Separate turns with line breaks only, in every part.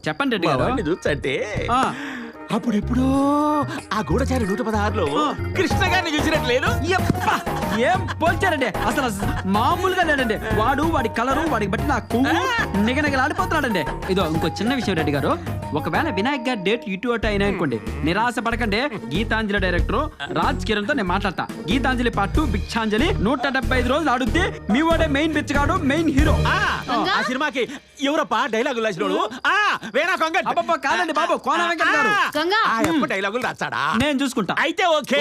చెప్పండి రెడ్డి గారు.
చూసంటే అప్పుడెప్పుడు ఆ గూఢచారి 116లో కృష్ణ గారిని చూసినట్లేదు.
ఏం పోల్చారండి, అసలు మామూలుగా లేడండి. వాడి కలరు వాడికి బట్టి నా కొవ్వు నిగనగలాడిపోతున్నాడండి. ఇదో ఇంకో చిన్న విషయం రెడ్డి గారు, ఒకవేళ వినాయక్ గారి డేట్ ఇటు అటు అయినా అనుకోండి, నిరాశ పడకండి. గీతాంజలి డైరెక్టర్ రాజ్ కిరణ్ తో నేను మాట్లాడతా. గీతాంజలి పార్ట్ 2 భిక్షాంజలి 175 రోజులు ఆడుద్ది. మీ వాడే మెయిన్ బిచ్చగాడు, మెయిన్ హీరో.
ఆ సినిమాకి ఎవరప్ప డైలాగులు రాసినోడు? వేణా కొంగట్.
అబ్బబ్బా కాదండి బాబు, కోన వెంకట్ గారు.
డైలాగులు రాస్తాడా?
నేను చూసుకుంటా.
అయితే ఓకే.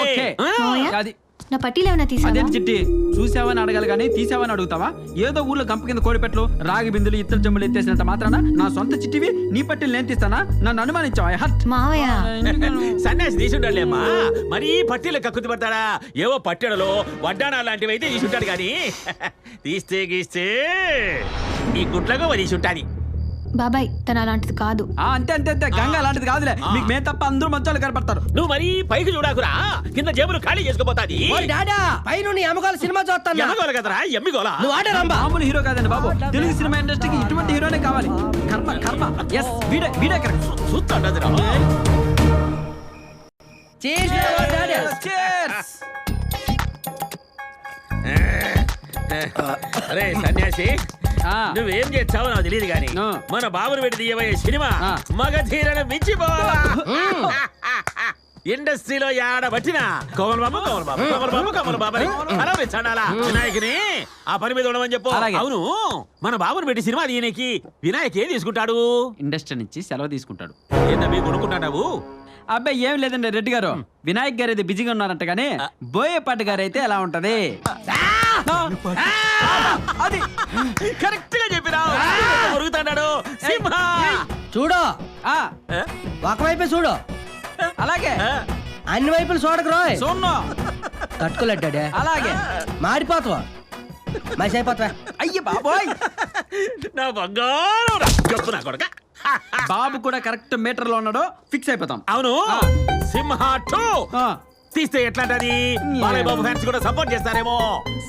అది
నా పట్టీలు ఏమైనా తీసావా?
అదే చిట్టి, చూసావని అడగాలి కానీ తీసావని అడుగుతావా? ఏదో ఊర్లో గంప కింద కోడిపెట్లు రాగి బిందులు ఇతర జమ్ములు ఎత్తేసినంత మాత్రాన నా సొంత చిట్టివి నీ పట్టీలు నేను తీస్తానా? నన్ను అనుమానించావా?
మావయ్య
సన్యాసి తీసుండాలేమ్మా, మరీ పట్టీలు కక్కుతి పడతాడా? ఏవో పట్టెడలో వడ్డానా లాంటివి అయితే తీసుంటాడు కానీ తీస్తే గీస్తే ఈ గుట్లగా తీసుంటాది.
బాబాయ్ తన అలాంటిది కాదు.
అంతే అంతే అంతే, గంగ అలాంటిది కాదులే. మీకు మే తప్ప అందరూ మంచాలు కనపడతారు.
నువ్వు మరీ పైకి చూడాకురా, కింద జేబులు ఖాళీ చేసుకోపోతాది.
సినిమా చూస్తాను.
ఎమ్మగోల కదరా, ఎమ్మిగోల.
మామూలు హీరో కాదండి బాబు, తెలుగు సినిమా ఇండస్ట్రీకి ఇటువంటి హీరోనే కావాలి. కర్మ కర్మ. ఎస్, వీడే కరెక్ట్.
చూస్తాడు. అరే సన్యాసి, నువ్వేం చేస్తావో నాకు తెలియదు గాని మన బాబుని పెట్టి తీయబోయే సినిమా మగధీరను మించిపోవాలా? ఇండస్ట్రీలో ఆడబట్టిన కోమల్ బాబు అలా చాడాలా? వినాయకుని ఆ పని మీద ఉండమని చెప్పు. అవును, మన బాబుని పెట్టి సినిమా దీనికి వినాయక్ ఏం తీసుకుంటాడు?
ఇండస్ట్రీ నుంచి సెలవు తీసుకుంటాడు.
ఏంటవి కొనుక్కుంటావు?
అబ్బాయి ఏం లేదండి రెడ్డి గారు, వినాయక్ గారు అయితే బిజీగా ఉన్నారంట గానీ బోయేపాటి గారు అయితే ఎలా ఉంటది?
అది కరెక్ట్ గా చెప్పినా మురుగుతాడు.
చూడు, ఒకవైపే చూడు,
అలాగే
అన్ని వైపులు చూడకు రోయ్.
చూడను.
తట్టుకోలేడ్డాడే,
అలాగే
మాడిపోతావా, మసి అయిపోతావా?
అయ్య బాబోయ్,
నా బంగారం చెప్పు నా కొడక.
బాబు కూడా కరెక్ట్ మీటర్ లో ఉన్నాడు, ఫిక్స్ అయిపోతాం.
అవును, సింహ 2 తీస్తే ఎట్లాంటది? బాలయ్య బాబు ఫ్యాన్స్ కూడా సపోర్ట్ చేస్తారేమో.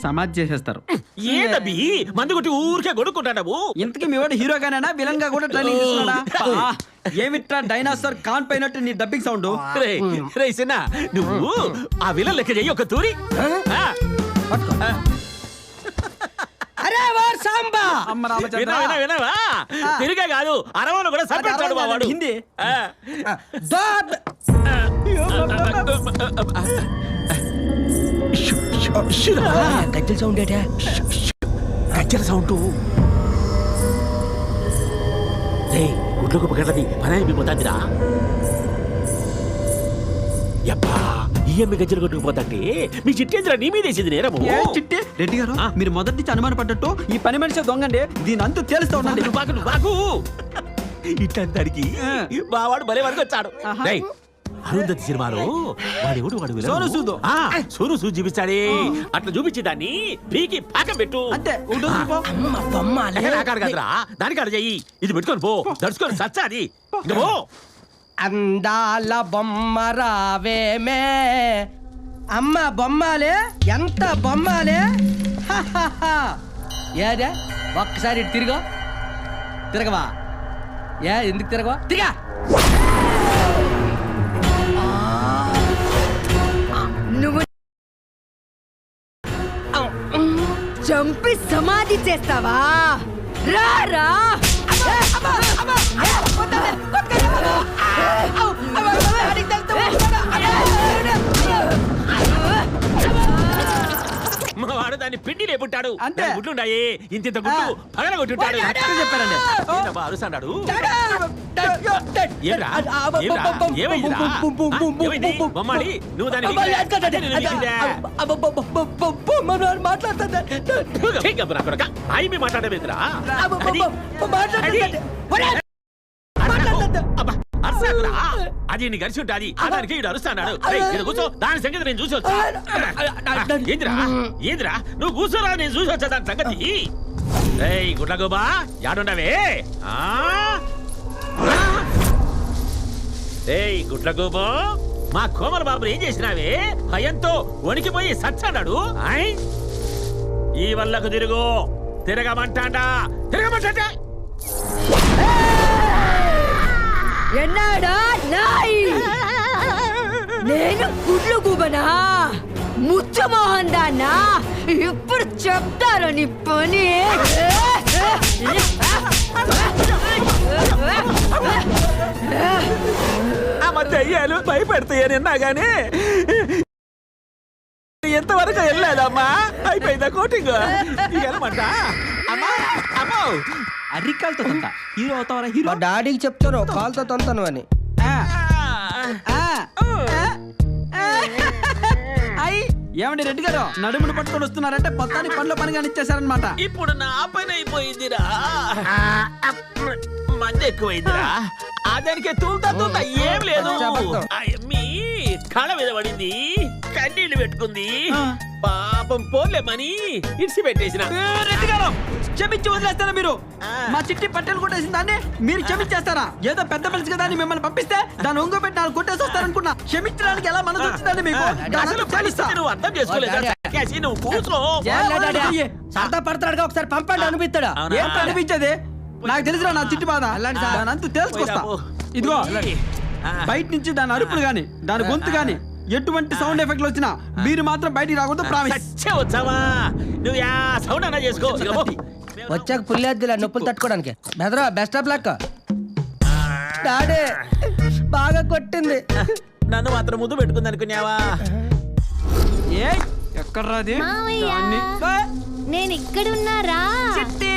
సమాజ్ చేసేస్తారు.
ఏదబ్బి మందు కొట్టి ఊరికే కొడుకుంటావు.
ఇంతకీ మీ వాడు హీరోగానేనా, విలన్ గా కూడా ట్రైనింగ్ తీసుకున్నాడా? ఏమిట్రా డైనాసోర్ కాన్ పైనట్టు నీ డబ్బింగ్ సౌండ్?
రే సిన్న, నువ్వు ఆ విలన్ లెక్క చెయ్యి ఒక తూరి.
అరే వార్ సాంబా,
వినవా? తిరిగే కాదు, అరవలో కూడా సరిపెట్టాడు మా వాడు.
హిందీ
గజ్జల సౌండ్ ఏటా?
గజ్జల సౌండ్. గుడ్లకు పగలది పని అయిపోతాదిరా. యబ్బా, ఈ అమ్మి గజ్జలు కొట్టుకుపోతాంటే మీ చిట్టేంద్ర నీ మీదేసింది నేరము.
చిట్టి రెడ్డి గారు, మీరు మొదటి నుంచి అనుమాన పడ్డట్టు ఈ పని మనిషి దొంగండి, దీని అంతా తేలుస్తా ఉండండి.
బాగు ఇట్లాంటికి బావాడు భలే వరకు వచ్చాడు. అరుంధతి సినిమాలో వాడు సోను సూద్ చూపిస్తాడే, అట్లా చూపించి దాన్ని పీకి పాకం పెట్టు.
అంతే
కదరా, దానికాడ చెయ్యి. ఇది పెట్టుకొని పో, దడుచుకొని సచ్చాది.
అందాల బొమ్మ రావేమే, అమ్మ బొమ్మాలే, ఎంత బొమ్మాలే. ఏదే ఒక్కసారి ఇటు తిరగవా? ఎందుకు తిరగవా? తిరగా.
నువ్వు చంపి సమాధి చేస్తావా? రా
మా వాడు దాన్ని పిండి లేపుంటాడు.
అంతే,
గుడ్లుండాయి, ఇంత గుడ్లు పగల కొట్టుంటాడు.
చెప్పారండి.
అరుస్తాడు. బొమ్మాడి, నువ్వు దాన్ని మాట్లాడమేంద్రా? అది నీ కలిసి ఉంటుంది. దానికి ఇడు అరుస్తాడు. కూర్చో, దాని సంగతి నేను చూసి వచ్చా. ఏంద్రా నువ్వు కూర్చోరా, నేను చూసి వచ్చా దాని సంగతి. గుడ్ల గోబా యాడుండవే? గుడ్ల గోబో, మా కోమల బాబుని ఏం చేసినావే? భయంతో వణికిపోయి సచ్చాడు. ఈ వల్లకు తిరుగు, తిరగమంటాడా?
ఎన్నాడా నాయ్ నేను గుడ్లు గుబనా ముచ్చమోహన్ దాన్నా ఇప్పుడు చెప్తారు నీ పని
ఆ మధ్య అయ్యాలు భయపెడతాయనిన్నా గానీ ఎంతవరకు వెళ్ళలేదమ్మా. అయిపోయిందా కోటింగ్? వెళ్ళమంట అమ్మా అమ్మో.
అరికాలతో తంత హీరో అవుతావరా హీరో
మా డాడీకి చెప్తాను కాల్తో తొంతాను అని.
ఏమండి రెడ్డి గారు నడుమును పట్టుకొని వస్తున్నారంటే మొత్తాన్ని పనిలో పని కానిచ్చేసారనమాట.
ఇప్పుడు నా పని అయిపోయిందిరా. మంది ఎక్కువైందిరా. అదానికే తూలుతా తూలుతా ఏం లేదు. ఆ యమ్మీ కళ మీద పడింది, కన్నీళ్లు పెట్టుకుంది. పాపం పోలేమని ఇడిసి పెట్టేసిన.
రెడ్డి గారు క్షమించి వదిలేస్తారా మీరు? మా చిట్టి పట్టెలు కొట్టేసిన దాన్ని మీరు క్షమించేస్తారా? ఏదో పెద్ద మనిషి కదా అని మిమ్మల్ని పంపిస్తే దాన్ని ఒంగో పెట్టి నాలుగు కొట్టేసి వస్తారనుకున్నా. క్షమించడానికి ఎలా మనసు వచ్చిందండి మీకు?
అసలు పరిస్థితి నువ్వు అర్థం చేసుకోలేదా? సన్యాసి, నువ్వు కూర్చో.
సరదా పడతాడుగా ఒకసారి పంపండి అనిపిస్తాడా?
ఏం అనిపించదే? నాకు తెలుసురా నా చిట్టి బాధ. దాని అంతు తెలుసుకొస్తా. ఇదిగో బయట నుంచి దాని అరుపులు గాని దాని గొంతు గాని ఎటువంటి సౌండ్ ఎఫెక్ట్లు వచ్చినా మీరు మాత్రం బయటికి రాకూడదు. ప్రామిస్.
సచ్చే వచ్చావా? నువ్వు యా సౌండ్ అన్నా చేసుకో.
వచ్చాక పుల్లేద్దులే నొప్పులు తట్టుకోవడానికి. బెదరా బెస్ట్ ఆఫ్ లక్. డాడీ బాగా కొట్టింది.
నన్ను మాత్రం ముందు పెట్టుకుంది అనుకున్నావా?
ఏ ఎక్కడ్రాది?
మావయ్య నేను ఇక్కడ ఉన్నారా?
చిట్టి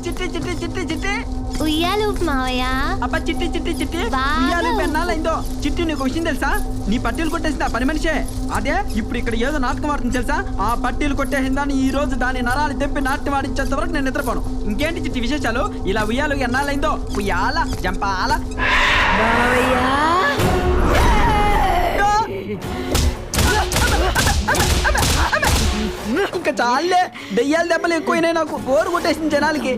చిట్టి చిట్టి చిట్టి చిట్టి
ఉయ్యాలు మావయ్య.
అబ్బా చిట్టి చిట్టి చిట్టి
బాగా
ఉయ్యాలు పెన్నాలైందో. చిట్టి నీకు విషయం తెలుసా? నీ పట్టీలు కొట్టేసింది ఆ పని మనిషే. అదే ఇప్పుడు ఇక్కడ ఏదో నాటకం ఆడుతుంది తెలుసా? ఆ పట్టీలు కొట్టేసిందని ఈ రోజు దాని నరాలు తెప్పి నాట్యం ఆడించేంత వరకు నేను నిద్రపోను. ఇంకేంటి చిట్టి విశేషాలు? ఇలా ఉయ్యాలు ఎన్నాలైందో. ఉయ్యాల జంపాల ఇంకా చాలే. దెయ్యాల దెబ్బలు ఎక్కువైనాయి నాకు. బోరు కొట్టేసింది జనాలకి.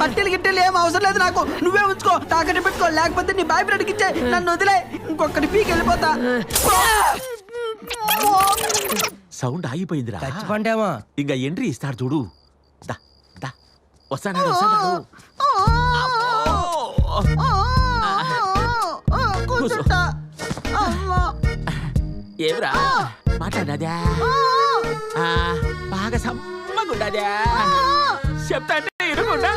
పట్టెలు గిట్టెలు ఏం అవసరం లేదు నాకు. నువ్వే ఉంచుకో, తాకట్టు పెట్టుకో. లేకపోతే నీ బాయ్ ఫ్రెండ్కి ఇచ్చే నన్ను వదిలే. ఇంకొకటి పీకి వెళ్ళిపోతా.
సౌండ్ ఆగిపోయిందిరా.
చచ్చిపోండేమో.
ఇంకా ఎంట్రీ ఇస్తాడు చూడు. దా దా వస్తాడు వస్తాడు. ఏమిరా మాట్లాడదా? బాగా సమ్మగుండదా? చెప్తా అంటే ఇరుగుండా.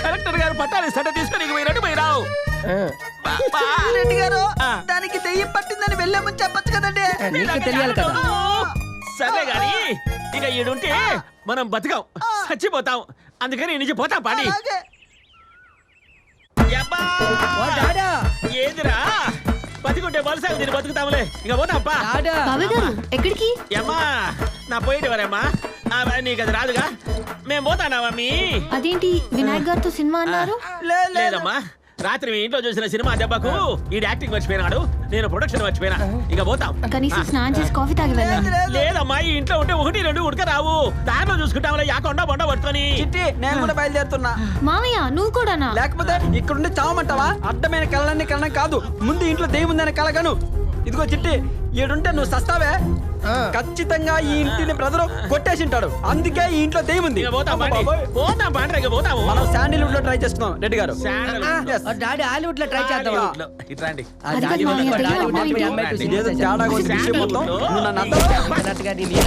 కలెక్టర్ గారు పట్టాలి సట తీసుకొని పోయినట్టు పోయిరావు.
రెడ్డి గారు దానికి దెయ్యం పట్టిందని వెళ్ళామని చెప్పచ్చు కదండి.
నీకు తెలియాలి కదా.
సరే గాని ఇక ఈడుంటే మనం బతకాం, చచ్చిపోతాం. అందుకని నుంచి పోతాం పాడి. ఏదిరా బతికుంటే బలసాగు దీన్ని బతుకుతాములే. ఇక పోతాంపా.
బాబాయ్ గారు ఎక్కడికి?
ఏమ్మా నా పోయేటివారేమ్మా? నీకు అది రాదుగా. మేము పోతానా మమ్మీ?
అదేంటి వినాయక్ గారితో సినిమా అన్నారు?
లేదమ్మా, రాత్రి మీ ఇంట్లో చూసిన సినిమా దెబ్బకు ఈ యాక్టింగ్ మర్చిపోయినాడు, నేను ప్రొడక్షన్ మర్చిపోయినా. ఇక పోతాం.
కనీసం స్నానం చేసి కాఫీ తాగి వెళ్ళండి.
లేదమ్మా, ఈ ఇంట్లో ఉంటే 1, 2 ఉడక రావు. దారిలో చూసుకుంటాంలే. యాకొండ బొండ పట్టుకొని.
చిట్టి నేను కూడా బయలుదేరుతున్నా.
మామయ్య నువ్వు కూడానా?
లేకపోతే ఇక్కడుండి చావమంటావా? అడ్డమైన కళలన్నీ కళనం కాదు. ముందు ఇంట్లో దెయ్యం ఉందనే కలగను. ఇదిగో చిట్టి ఈడుంటే నువ్వు సస్తావే. ఖచ్చితంగా ఈ ఇంటిని బ్రదరు కొట్టేసింటాడు. అందుకే ఈ ఇంట్లో దెయ్యం ఉంది.
పోతాం పాండ్రా. ఇక పోతాము.
మనం శాండిల్వుడ్ లో ట్రై చేస్తున్నాం రెడ్డి గారు.
డాడీ హాలీవుడ్ లో ట్రై చేద్దామా?
ఇట్రండి.
అది కాదు మామయ్య, దెయ్యం అమ్మాయి ఇది.
ఇదేదో తేడాగా ఉంది విషయం మొత్తం. నువ్వు నన్ను అర్థం
అన్నట్టుగా నీ మీద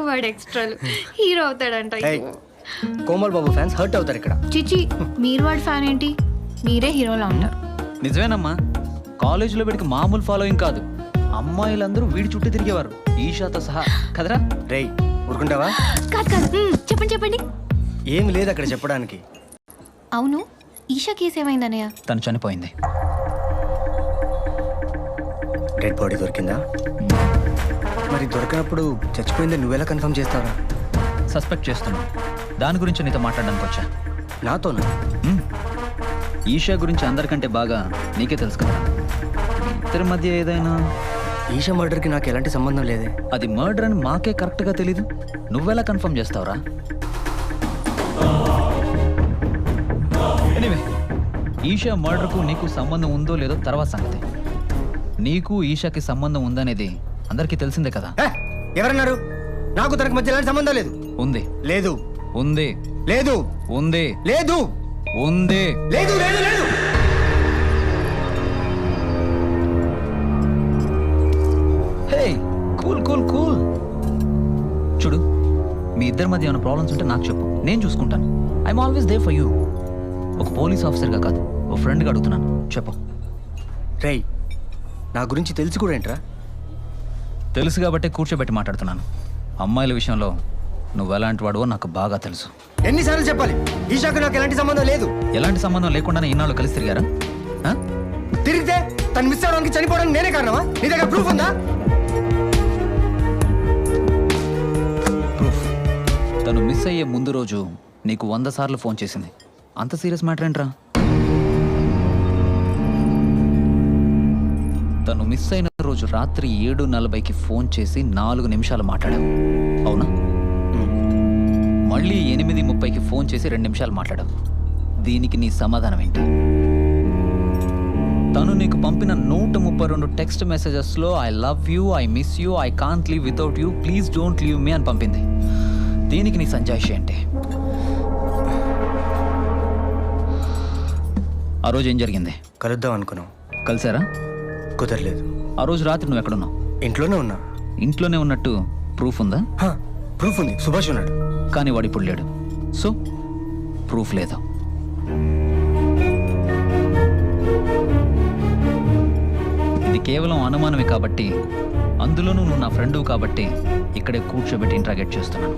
వాడు ఎక్స్ట్రాలు హీరో అవుతాడంట.
కోమల్ బాబు ఫ్యాన్స్ హర్ట్ అవుతారు ఇక్కడ.
చిచి మీరు వాడి ఫ్యాన్ ఏంటి? మీరే హీరోలా ఉంటారు.
నిజమేనమ్మా, కాలేజీలో వీడికి మామూలు ఫాలోయింగ్ కాదు. అమ్మాయిలందరూ వీడి చుట్టూ తిరిగేవారు, ఈషాతో సహా. కదరా?
రేయ్ ఊరుకుంటావా?
కాదు కాదు చెప్పండి చెప్పండి.
ఏం లేదు అక్కడ చెప్పడానికి.
అవును, ఈషా కేసు ఏమైందన్నయ్య?
తను చనిపోయింది.
డెడ్ బాడీ దొరికిందా? మరి దొరికినప్పుడు చచ్చిపోయింది నువ్వెలా కన్ఫర్మ్ చేస్తావా?
సస్పెక్ట్ చేస్తున్నా. దాని గురించి నీతో మాట్లాడడానికి వచ్చా.
నాతోనా?
ఈషా గురించి అందరికంటే బాగా నీకే తెలుసు కదా. ఇద్దరి మధ్య ఏదైనా?
ఈషా మర్డర్కి నాకు ఎలాంటి సంబంధం లేదే.
అది మర్డర్ అని మాకే కరెక్ట్గా తెలీదు. నువ్వెలా కన్ఫర్మ్ చేస్తావురా? ఎనీవే, ఈషా మర్డర్కు నీకు సంబంధం ఉందో లేదో తర్వాత సంగతి. నీకు ఈషాకి సంబంధం ఉందనేది అందరికీ తెలిసిందే కదా.
ఎవరన్నారు? నాకు తనకు మధ్య ఎలాంటి సంబంధం లేదు.
ఉంది
లేదు
ఉంది
లేదు
ఉంది
లేదు
ఉంది
లేదు లేదు లేదు
హే కూల్ కూల్ కూల్ చూడు మీ ఇద్దరి మధ్య ఏమైనా ప్రాబ్లమ్స్ ఉంటే నాకు చెప్పు నేను చూసుకుంటాను I'm always they for you ఒక పోలీస్ ఆఫీసర్గా కాదు ఒక ఫ్రెండ్గా అడుగుతున్నాను చెప్పు
రేయ్ నా గురించి తెలిసి కూడా ఏంట్రా
తెలుసు కాబట్టే కూర్చోబెట్టి మాట్లాడుతున్నాను అమ్మాయిల విషయంలో నువ్వు ఎలాంటి వాడువో నాకు బాగా తెలుసు
ఎన్నిసార్లు చెప్పాలి ఈషాకు నాకు ఎలాంటి సంబంధం లేదు
ఎలాంటి సంబంధం లేకుండానే ఇన్నాళ్ళు కలిసి తిరిగారా ఆ?
తిరిగితే తను మిస్ అవడానికి చనిపోవడానికి నేనే కారణమా నీ దగ్గర ప్రూఫ్ ఉందా
ప్రూఫ్ తను మిస్ అయ్యే ముందు రోజు నీకు 100 సార్లు ఫోన్ చేసింది అంత సీరియస్ మ్యాటర్ ఏంట్రా తను మిస్ అయిన రోజు రాత్రి 7:40కి ఫోన్ చేసి 4 నిమిషాలు మాట్లాడావు అవునా మళ్ళీ 8:30కి ఫోన్ చేసి 2 నిమిషాలు మాట్లాడావు దీనికి నీ సమాధానం ఏంటి తను నీకు పంపిన 132 టెక్స్ట్ మెసేజెస్లో I love you I miss you I can't live without you please don't leave me అని పంపింది దీనికి నీ సంజాయిషి ఏంటి ఆ రోజు ఏం జరిగింది
కలుద్దాం అనుకున్నాం
కలిసారా
కుదరలేదు
ఆ రోజు రాత్రి నువ్వు ఎక్కడున్నావు
ఇంట్లోనే ఉన్నా
ఇంట్లోనే ఉన్నట్టు ప్రూఫ్ ఉందా
ప్రూఫ్ ఉంది సుభాష్ ఉన్నాడు
కానీ వాడు ఇప్పుడు లేడు సో ప్రూఫ్ లేదు ఇది కేవలం అనుమానమే కాబట్టి అందులోనూ నువ్వు నా ఫ్రెండు కాబట్టి ఇక్కడే కూర్చోబెట్టి ఇంట్రాగేట్ చేస్తున్నాను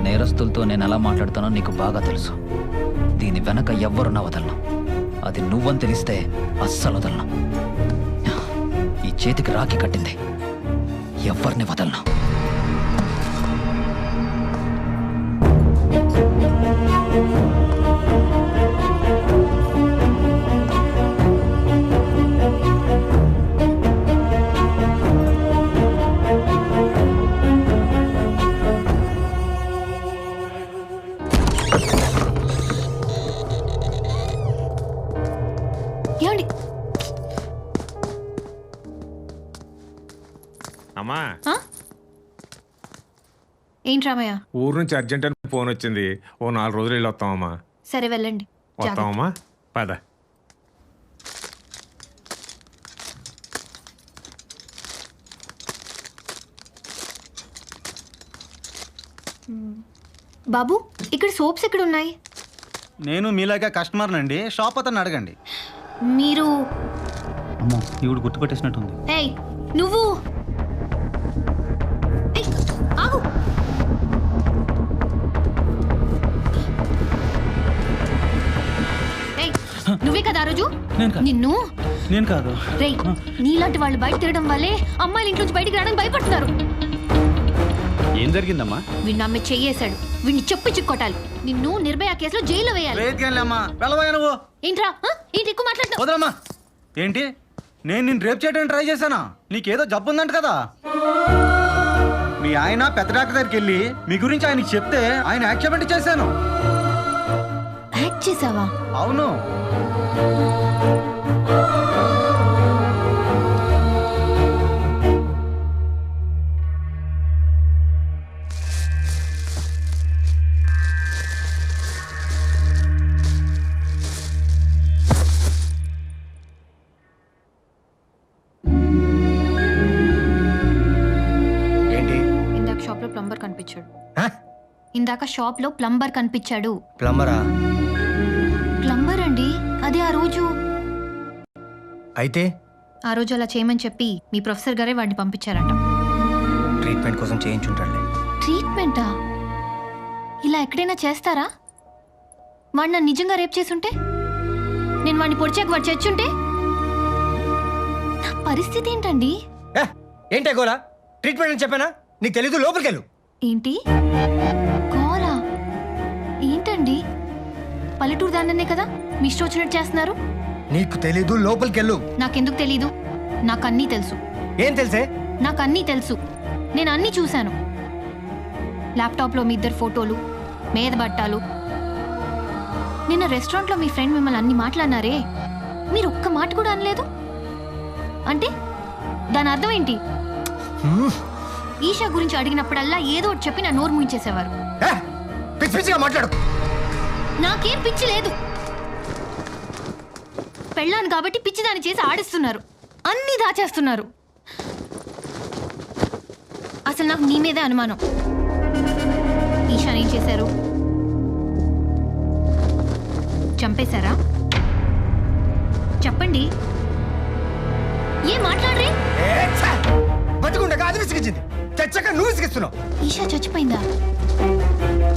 నేరస్తులతో నేను ఎలా మాట్లాడుతానో నీకు బాగా తెలుసు దీని వెనక ఎవ్వరున్నా వదలను అది నువ్వని తెలిస్తే అస్సలు వదలను ఈ చేతికి రాఖీ కట్టింది ఎవరిని వదలను
ఏమండి
అమ్మా
ఆ? ఏంటి రామయ్య
ఊరు నుంచి అర్జెంట్ అని ఫోన్ వచ్చింది ఓ 4 రోజులు వెళ్ళి వస్తామమ్మా
సరే వెళ్ళండి జాగ్రత్త.
వస్తామమ్మా పద
బాబు ఇక్కడ సోప్స్ ఎక్కడ ఉన్నాయి
నేను మీలాగా కస్టమర్ నండి షాప్ అతను అడగండి
మీరు
అమ్మో ఈవిడ గుర్తుపట్టేసినట్టుంది
ఏయ్ నువ్వు ఏయ్, ఆగు ఏయ్, నువ్వే కదా ఆ రోజు
నేను కాదు.
నిన్ను
నేను కాదు
రేయ్ నీలాంటి వాళ్ళు బయట తిరగడం వల్లే అమ్మాయిలు ఇంట్లో నుంచి బయటికి రావడానికి భయపడుతున్నారు
ఏం జరిగిందమ్మా
వీడిని అమ్మాయి చెయ్యేశాడు వీడిని చెప్పి చిక్కొట్టాలి నిన్ను నిర్భయ కేసులో జైల్లో వేయాలి
లేదు అమ్మా వెళ్ళవయ్యా నువ్వు
ఏంట్రా ఆ? ఏంటి ఎక్కువ మాట్లాడుతున్నావు
వదలమ్మా ఏంటి నేను నిన్ను రేప్ చేయడానికి ట్రై చేశానా నీకేదో జబ్బు ఉందంట కదా మీ ఆయన పెద్ద డాక్టర్ దగ్గరికి వెళ్ళి మీ గురించి ఆయనకి చెప్తే ఆయన యాక్సెప్ట్ చేశాను
యాక్ట్ చేసావా
అవును
ఏంటి
ఇందాక షాప్ లో ప్లంబర్ కనిపించాడు ఇందాక షాప్ లో ప్లంబర్ కనిపించాడు
ప్లంబరా
ప్లంబర్ అండి అదే ఆ రోజు
అయితే
ఆ రోజు అలా చేయమని చెప్పి మీ ప్రొఫెసర్ గారే వాడిని పంపించారట
ట్రీట్మెంట్ కోసం చేయించుంటాడులే
ట్రీట్మెంటా ఇలా ఎక్కడైనా చేస్తారా వాడు నన్ను నిజంగా రేప్ చేసుంటే నేను వాడిని పొడిచాక వాడు చచ్చుంటే నా పరిస్థితి ఏంటండి
ఏంటే గోలా ట్రీట్మెంట్ అని చెప్పానా నీకు తెలీదు లోపలికి వెళ్ళు
ఏంటి కోలా ఏంటండి పల్లెటూరు దాన్ననే కదా మీ ఇష్టం వచ్చినట్టు చేస్తున్నారు
నీకు తెలీదు లోపలికి వెళ్ళు
నాకెందుకు తెలీదు నాకన్నీ తెలుసు
ఏం తెలుసే
నాకన్నీ తెలుసు నేను అన్నీ చూశాను ల్యాప్టాప్లో మీ ఇద్దరు ఫోటోలు మీద బట్టాలు నిన్న రెస్టారెంట్లో మీ ఫ్రెండ్ మిమ్మల్ని అన్ని మాట్లాడినారే మీరు ఒక్క మాట కూడా అనలేదు అంటే దాని అర్థం ఏంటి ఈషా గురించి అడిగినప్పుడల్లా ఏదో ఒకటి చెప్పి నా నోరు ముయించేసేవారు.
పిచ్చి పిచ్చిగా మాట్లాడు.
నాకేం పిచ్చి లేదు. పెళ్ళాను కాబట్టి పిచ్చిదాన్ని చేసి ఆడిస్తున్నారు, అన్నీ దాచేస్తున్నారు. అసలు నాకు నీ మీదే అనుమానం. ఈషాని ఏం చేశారు? చంపేశారా? చెప్పండి. ఏం మాట్లాడరే?
బతుకుండగా అది విసిగించింది, చచ్చాక నువ్వు విసిగిస్తున్నావు.
ఈషా చచ్చిపోయిందా?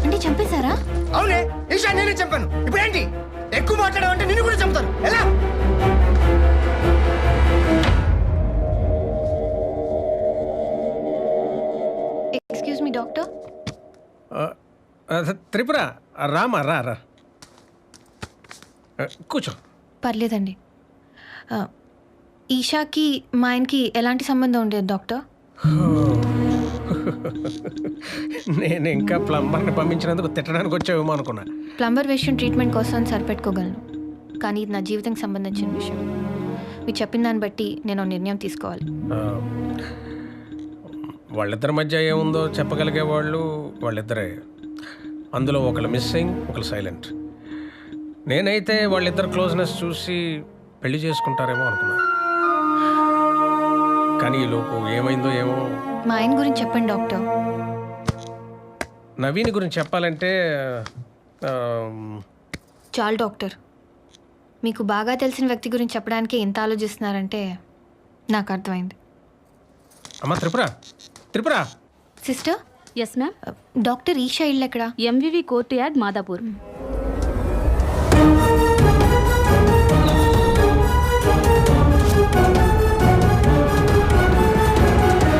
అంటే చంపేశారా?
అవునే, ఈషా నేనే చంపాను. ఇప్పుడు ఏంటి ఎక్కువ మాట్లాడావంటే నిన్ను కూడా చంపుతాను. ఎలా?
Excuse me doctor.
Tripura Rama రా రా కూర్చో.
పర్లేదండి. ఈషాకి మా ఆయనకి ఎలాంటి సంబంధం ఉండేది డాక్టర్?
నేను ఇంకా ప్లంబర్ని పంపించినందుకు తిట్టడానికి వచ్చావేమో అనుకున్నా.
ప్లంబర్ విషయం ట్రీట్మెంట్ కోసం సరిపెట్టుకోగలను, కానీ ఇది నా జీవితానికి సంబంధించిన విషయం. మీరు చెప్పిన దాన్ని బట్టి నేను నిర్ణయం తీసుకోవాలి.
వాళ్ళిద్దరి మధ్య ఏముందో చెప్పగలిగే వాళ్ళు వాళ్ళిద్దరే. అందులో ఒకళ్ళు మిస్సింగ్, ఒకళ్ళు సైలెంట్. నేనైతే వాళ్ళిద్దరు క్లోజ్నెస్ చూసి పెళ్లి చేసుకుంటారేమో అనుకున్నా, కానీ ఈ లోపు ఏమైందో ఏమో.
మా ఆయన గురించి చెప్పండి డాక్టర్.
నవీన్ గురించి చెప్పాలంటే
చాలు డాక్టర్. మీకు బాగా తెలిసిన వ్యక్తి గురించి చెప్పడానికి ఎంత ఆలోచిస్తున్నారంటే నాకు అర్థమైంది.
అమ్మా Tripura,
sister.
Yes ma'am.
Doctor Isha ఇల్లు ఎక్కడ?
MVV courtyard Madhapur.